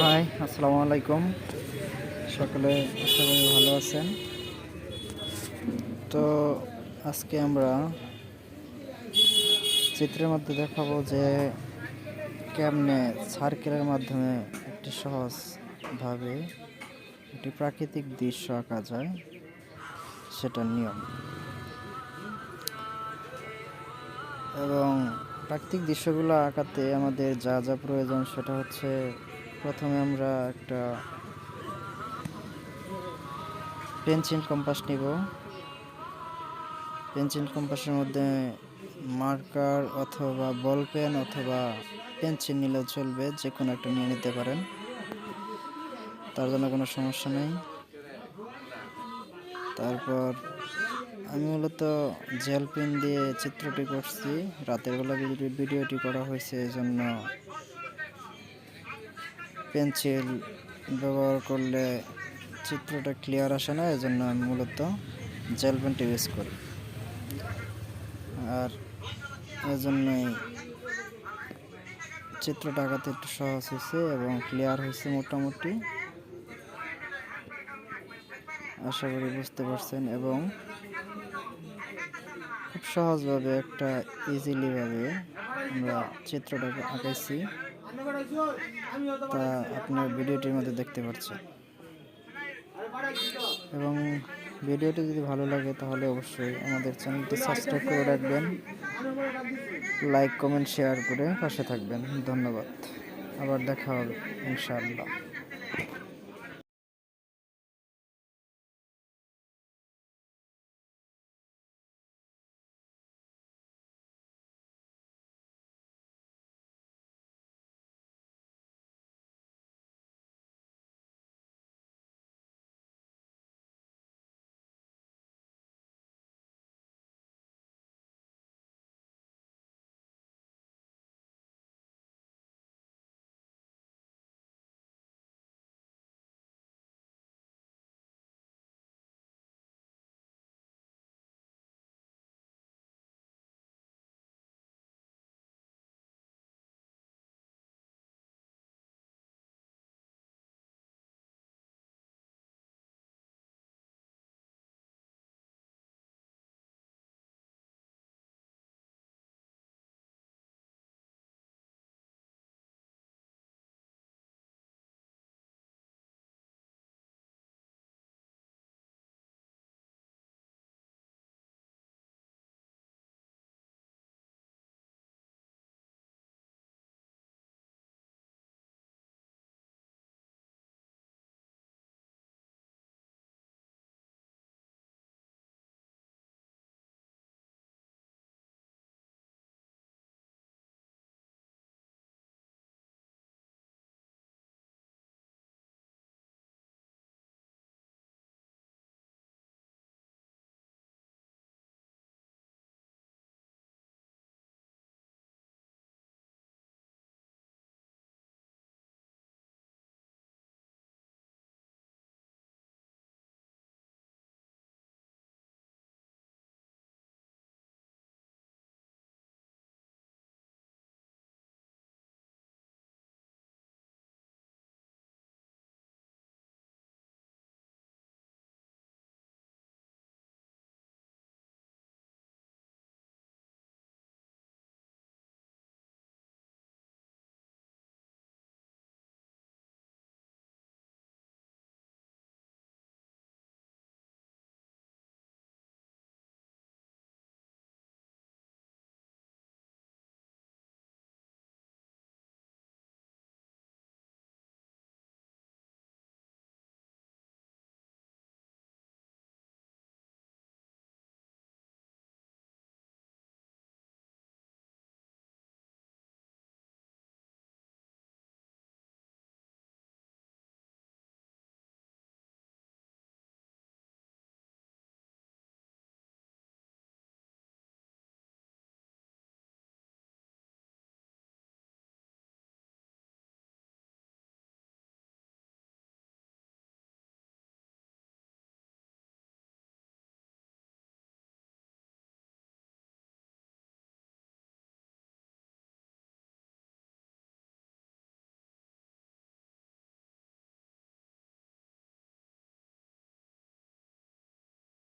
High, আসসালামু আলাইকুম। সকলে আশা করি ভালো আছেন। তো আজকে আমরা চিত্রের মধ্যে দেখাবো যে কেমনে সার্কেলের মাধ্যমে একটি সহজভাবে একটি প্রাকৃতিক দৃশ্য আঁকা যায়, সেটার নিয়ম। এবং প্রাকৃতিক দৃশ্যগুলো আঁকাতে আমাদের যা যা প্রয়োজন সেটা হচ্ছে, প্রথমে আমরা একটা পেন্সিল কম্পাস নিব। পেন্সিল কম্পাসের মধ্যে মার্কার অথবা বল পেন অথবা পেন্সিল নিলেও চলবে, যে কোনো একটা নিয়ে নিতে পারেন, তার জন্য কোনো সমস্যা নেই। তারপর আমি মূলত জেল পেন দিয়ে চিত্রটি করছি। রাতের বেলা ভিডিওটি করা হয়েছে, এজন্য পেন্সিল ব্যবহার করলে চিত্রটা ক্লিয়ার আসে না, এজন্য আমি মূলত জেল পেনটি ইউজ করি। আর এজন্যই চিত্রটা আঁকাতে একটু সহজ হয়েছে এবং ক্লিয়ার হয়েছে মোটামুটি। আশা করি বুঝতে পারছেন। এবং খুব সহজভাবে একটা ইজিলিভাবে আমরা চিত্রটাকে আঁকাইছি, তা আপনার ভিডিওটির মধ্যে দেখতে পাচ্ছেন। এবং ভিডিওটি যদি ভালো লাগে তাহলে অবশ্যই আমাদের চ্যানেলটি সাবস্ক্রাইব করে রাখবেন, লাইক কমেন্ট শেয়ার করে পাশে থাকবেন। ধন্যবাদ। আবার দেখা হবে ইনশাআল্লাহ।